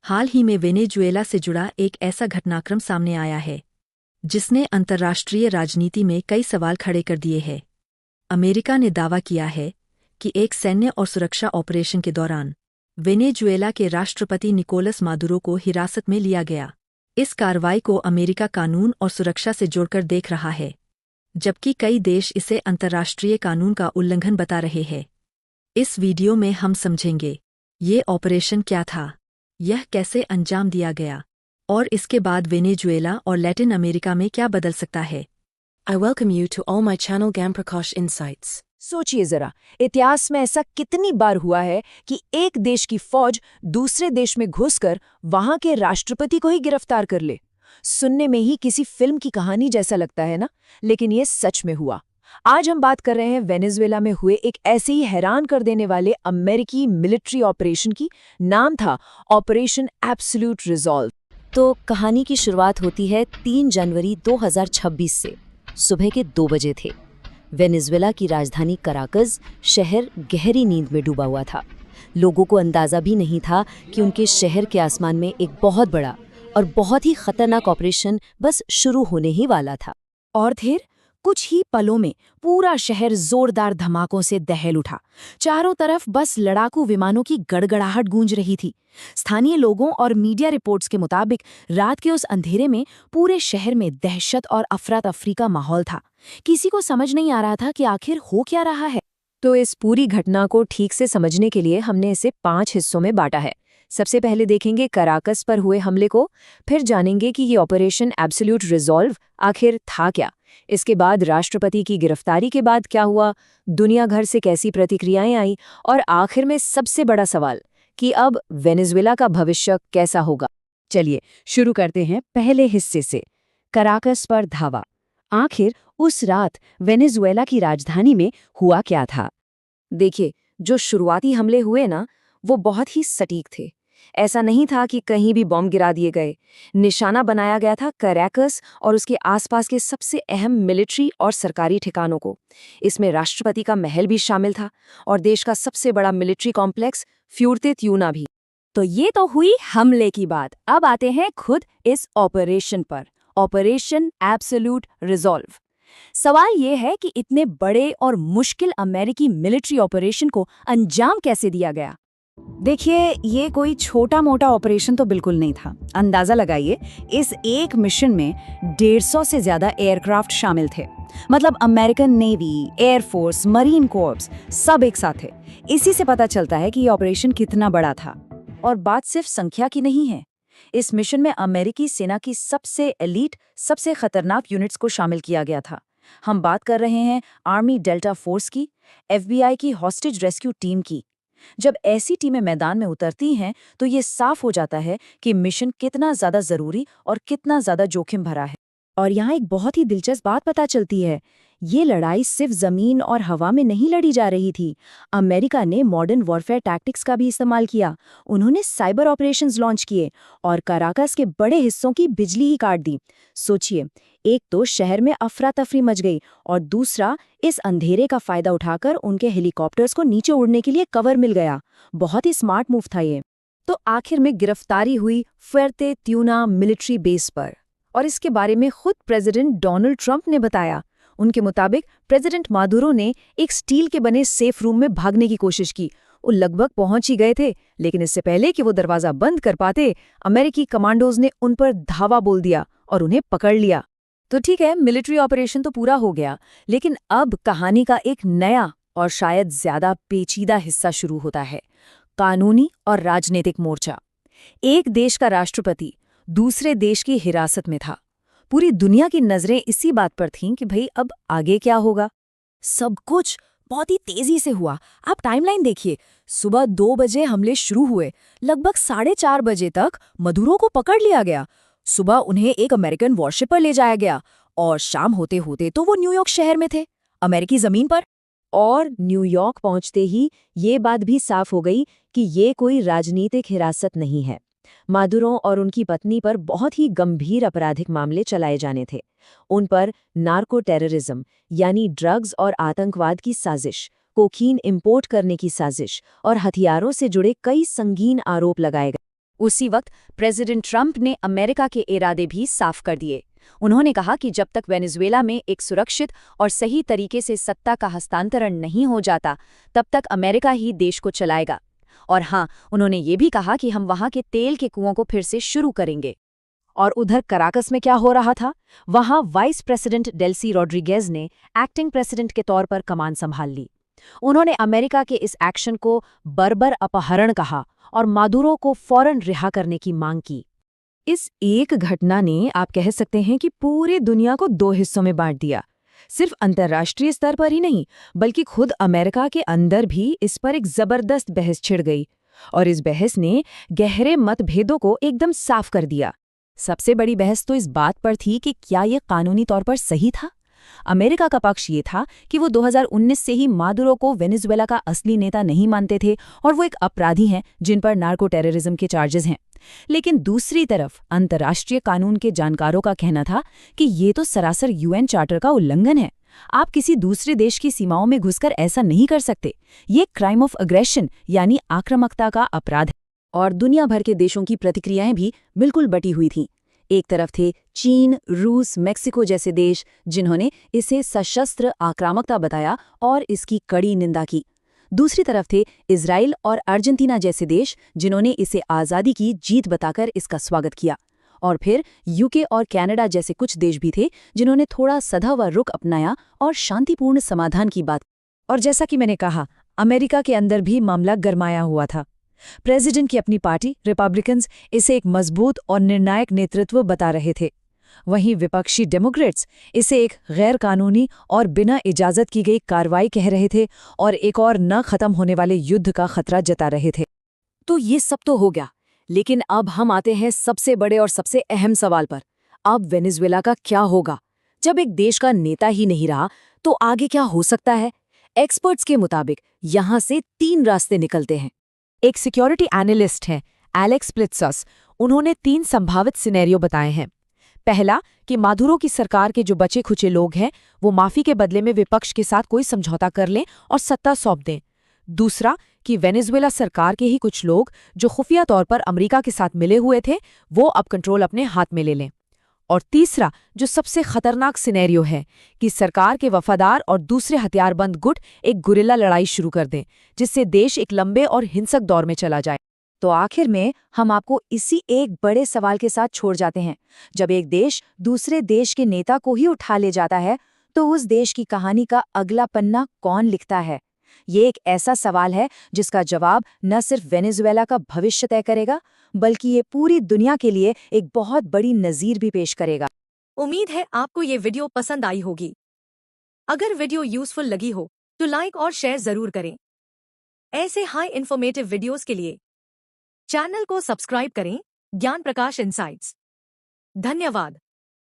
हाल ही में वेनेजुएला से जुड़ा एक ऐसा घटनाक्रम सामने आया है जिसने अंतर्राष्ट्रीय राजनीति में कई सवाल खड़े कर दिए हैं। अमेरिका ने दावा किया है कि एक सैन्य और सुरक्षा ऑपरेशन के दौरान वेनेजुएला के राष्ट्रपति निकोलस मादुरो को हिरासत में लिया गया। इस कार्रवाई को अमेरिका कानून और सुरक्षा से जोड़कर देख रहा है, जबकि कई देश इसे अंतर्राष्ट्रीय कानून का उल्लंघन बता रहे हैं। इस वीडियो में हम समझेंगे ये ऑपरेशन क्या था, यह कैसे अंजाम दिया गया और इसके बाद वेनेजुएला और लैटिन अमेरिका में क्या बदल सकता है। I welcome you to all my channel Gyan Prakash Insights. सोचिए जरा, इतिहास में ऐसा कितनी बार हुआ है कि एक देश की फौज दूसरे देश में घुसकर वहां के राष्ट्रपति को ही गिरफ्तार कर ले। सुनने में ही किसी फिल्म की कहानी जैसा लगता है ना, लेकिन ये सच में हुआ। आज हम बात कर रहे हैं वेनेजुएला में हुए एक ऐसे ही हैरान कर देने वाले अमेरिकी मिलिट्री ऑपरेशन की। नाम था ऑपरेशन एब्सोल्यूट रिजॉल्व। तो कहानी की शुरुआत होती है 3 जनवरी 2026 से। सुबह के 2 बजे थे। वेनेजुएला की राजधानी कराकस शहर गहरी नींद में डूबा हुआ था। लोगों को अंदाजा भी नहीं था कि उनके शहर के आसमान में एक बहुत बड़ा और बहुत ही खतरनाक ऑपरेशन बस शुरू होने ही वाला था। और फिर कुछ ही पलों में पूरा शहर जोरदार धमाकों से दहल उठा। चारों तरफ बस लड़ाकू विमानों की गड़गड़ाहट गूंज रही थी। स्थानीय लोगों और मीडिया रिपोर्ट्स के मुताबिक रात के उस अंधेरे में पूरे शहर में दहशत और अफरा तफरी का माहौल था। किसी को समझ नहीं आ रहा था कि आखिर हो क्या रहा है। तो इस पूरी घटना को ठीक से समझने के लिए हमने इसे 5 हिस्सों में बांटा है। सबसे पहले देखेंगे कराकस पर हुए हमले को, फिर जानेंगे कि ये ऑपरेशन एब्सोल्यूट रिजॉल्व आखिर था क्या। इसके बाद राष्ट्रपति की गिरफ्तारी के बाद क्या हुआ, दुनिया भर से कैसी प्रतिक्रियाएं आई, और आखिर में सबसे बड़ा सवाल कि अब वेनेजुएला का भविष्य कैसा होगा। चलिए शुरू करते हैं पहले हिस्से से, कराकस पर धावा। आखिर उस रात वेनेजुएला की राजधानी में हुआ क्या था। देखिए, जो शुरुआती हमले हुए ना, वो बहुत ही सटीक थे। ऐसा नहीं था कि कहीं भी बॉम्ब गिरा दिए गए। निशाना बनाया गया था कराकस और उसके आसपास के सबसे अहम मिलिट्री और सरकारी ठिकानों को। इसमें राष्ट्रपति का महल भी शामिल था और देश का सबसे बड़ा मिलिट्री कॉम्प्लेक्स फ्यूर्ते त्यूना भी। तो ये तो हुई हमले की बात। अब आते हैं खुद इस ऑपरेशन पर, ऑपरेशन एब्सोल्यूट रिजॉल्व। सवाल ये है कि इतने बड़े और मुश्किल अमेरिकी मिलिट्री ऑपरेशन को अंजाम कैसे दिया गया। देखिए, ये कोई छोटा मोटा ऑपरेशन तो बिल्कुल नहीं था। अंदाजा लगाइए, इस एक मिशन में 150 से ज्यादा एयरक्राफ्ट शामिल थे। मतलब American navy, air force, marine corpse सब एक साथ थे। इसी से पता चलता है कि ये ऑपरेशन कितना बड़ा था। और बात सिर्फ संख्या की नहीं है। इस मिशन में अमेरिकी सेना की सबसे एलीट, सबसे खतरनाक यूनिट्स को शामिल किया गया था। हम बात कर रहे हैं आर्मी डेल्टा फोर्स की, FBI की हॉस्टेज रेस्क्यू टीम की। जब ऐसी टीमें मैदान में उतरती हैं तो ये साफ हो जाता है कि मिशन कितना ज्यादा जरूरी और कितना ज्यादा जोखिम भरा है। और यहाँ एक बहुत ही दिलचस्प बात पता चलती है, ये लड़ाई सिर्फ जमीन और हवा में नहीं लड़ी जा रही थी। अमेरिका ने मॉडर्न वॉरफेयर टैक्टिक्स का भी इस्तेमाल किया। उन्होंने साइबर ऑपरेशंस लॉन्च किए और कराकस के बड़े हिस्सों की बिजली ही काट दी। सोचिए, एक तो शहर में अफरा तफरी मच गई और दूसरा, इस अंधेरे का फायदा उठाकर उनके हेलीकॉप्टर्स को नीचे उड़ने के लिए कवर मिल गया। बहुत ही स्मार्ट मूव था ये। तो आखिर में गिरफ्तारी हुई फ्यूर्ते त्यूना मिलिट्री बेस पर, और इसके बारे में खुद प्रेसिडेंट डोनाल्ड ट्रंप ने बताया। उनके मुताबिक प्रेसिडेंट मादुरो ने एक स्टील के बने सेफ रूम में भागने की कोशिश की। वो लगभग पहुंच ही गए थे, लेकिन इससे पहले कि वो दरवाजा बंद कर पाते, अमेरिकी कमांडोज ने उन पर धावा बोल दिया और उन्हें पकड़ लिया। तो ठीक है, मिलिट्री ऑपरेशन तो पूरा हो गया, लेकिन अब कहानी का एक नया और शायद ज्यादा पेचीदा हिस्सा शुरू होता है, कानूनी और राजनीतिक मोर्चा। एक देश का राष्ट्रपति दूसरे देश की हिरासत में था। पूरी दुनिया की नजरें इसी बात पर थीं कि भाई अब आगे क्या होगा। सब कुछ बहुत ही तेजी से हुआ। आप टाइमलाइन देखिए, सुबह 2 बजे हमले शुरू हुए, लगभग 4:30 बजे तक मदुरो को पकड़ लिया गया। सुबह उन्हें एक अमेरिकन वॉरशिप पर ले जाया गया और शाम होते होते तो वो न्यूयॉर्क शहर में थे, अमेरिकी जमीन पर। और न्यूयॉर्क पहुंचते ही ये बात भी साफ हो गई कि ये कोई राजनीतिक हिरासत नहीं है। मादुरो और उनकी पत्नी पर बहुत ही गंभीर आपराधिक मामले चलाए जाने थे। उन पर नार्को टेररिज्म यानी ड्रग्स और आतंकवाद की साजिश, कोकीन इंपोर्ट करने की साजिश और हथियारों से जुड़े कई संगीन आरोप लगाए गए। उसी वक्त प्रेसिडेंट ट्रंप ने अमेरिका के इरादे भी साफ कर दिए। उन्होंने कहा कि जब तक वेनेजुएला में एक सुरक्षित और सही तरीके से सत्ता का हस्तांतरण नहीं हो जाता, तब तक अमेरिका ही देश को चलाएगा। और हाँ, उन्होंने ये भी कहा कि हम वहाँ के तेल के कुओं को फिर से शुरू करेंगे। और उधर कराकस में क्या हो रहा था? वहाँ वाइस प्रेसिडेंट डेल्सी रॉड्रिगेज ने एक्टिंग प्रेसिडेंट के तौर पर कमान संभाल ली। उन्होंने अमेरिका के इस एक्शन को बर्बर अपहरण कहा और मादुरो को फौरन रिहा करने की मांग की। इस एक घटना ने, आप कह सकते हैं कि पूरे दुनिया को दो हिस्सों में बांट दिया। सिर्फ अंतर्राष्ट्रीय स्तर पर ही नहीं, बल्कि खुद अमेरिका के अंदर भी इस पर एक जबरदस्त बहस छिड़ गई। और इस बहस ने गहरे मतभेदों को एकदम साफ कर दिया। सबसे बड़ी बहस तो इस बात पर थी कि क्या ये कानूनी तौर पर सही था। अमेरिका का पक्ष ये था कि वो 2019 से ही मादुरो को वेनेजुएला का असली नेता नहीं मानते थे और वो एक अपराधी हैं जिन पर नार्को टेररिज्म के चार्जेस हैं। लेकिन दूसरी तरफ अंतर्राष्ट्रीय कानून के जानकारों का कहना था कि ये तो सरासर यूएन चार्टर का उल्लंघन है। आप किसी दूसरे देश की सीमाओं में घुसकर ऐसा नहीं कर सकते। ये क्राइम ऑफ अग्रेशन यानी आक्रामकता का अपराध है। और दुनिया भर के देशों की प्रतिक्रियाएं भी बिल्कुल बटी हुई थीं। एक तरफ थे चीन, रूस, मेक्सिको जैसे देश जिन्होंने इसे सशस्त्र आक्रामकता बताया और इसकी कड़ी निंदा की। दूसरी तरफ थे इजराइल और अर्जेंटीना जैसे देश जिन्होंने इसे आज़ादी की जीत बताकर इसका स्वागत किया। और फिर यूके और कनाडा जैसे कुछ देश भी थे जिन्होंने थोड़ा सधा हुआ रुख अपनाया और शांतिपूर्ण समाधान की बात। और जैसा कि मैंने कहा, अमेरिका के अंदर भी मामला गरमाया हुआ था। प्रेसिडेंट की अपनी पार्टी रिपब्लिकन्स इसे एक मजबूत और निर्णायक नेतृत्व बता रहे थे। वहीं विपक्षी डेमोक्रेट्स इसे एक गैर कानूनी और बिना इजाजत की गई कार्रवाई कह रहे थे और एक और न खत्म होने वाले युद्ध का खतरा जता रहे थे। तो ये सब तो हो गया, लेकिन अब हम आते हैं सबसे बड़े और सबसे अहम सवाल पर। अब वेनेजुएला का क्या होगा? जब एक देश का नेता ही नहीं रहा तो आगे क्या हो सकता है? एक्सपर्ट्स के मुताबिक यहाँ से 3 रास्ते निकलते हैं। एक सिक्योरिटी एनालिस्ट हैं एलेक्स प्लित्सस। उन्होंने 3 संभावित सिनेरियो बताए हैं। पहला कि मादुरो की सरकार के जो बचे खुचे लोग हैं वो माफी के बदले में विपक्ष के साथ कोई समझौता कर लें और सत्ता सौंप दें। दूसरा कि वेनेजुएला सरकार के ही कुछ लोग जो खुफिया तौर पर अमेरिका के साथ मिले हुए थे वो अब कंट्रोल अपने हाथ में ले लें। और तीसरा जो सबसे खतरनाक सिनेरियो है कि सरकार के वफादार और दूसरे हथियारबंद गुट एक गुरिल्ला लड़ाई शुरू कर दें जिससे देश एक लंबे और हिंसक दौर में चला जाए। तो आखिर में हम आपको इसी एक बड़े सवाल के साथ छोड़ जाते हैं। जब एक देश दूसरे देश के नेता को ही उठा ले जाता है तो उस देश की कहानी का अगला पन्ना कौन लिखता है? ये एक ऐसा सवाल है जिसका जवाब न सिर्फ वेनेजुएला का भविष्य तय करेगा बल्कि ये पूरी दुनिया के लिए एक बहुत बड़ी नज़ीर भी पेश करेगा। उम्मीद है आपको ये वीडियो पसंद आई होगी। अगर वीडियो यूजफुल लगी हो तो लाइक और शेयर जरूर करें। ऐसे हाई इन्फॉर्मेटिव वीडियोस के लिए चैनल को सब्सक्राइब करें। ज्ञान प्रकाश इनसाइट्स। धन्यवाद।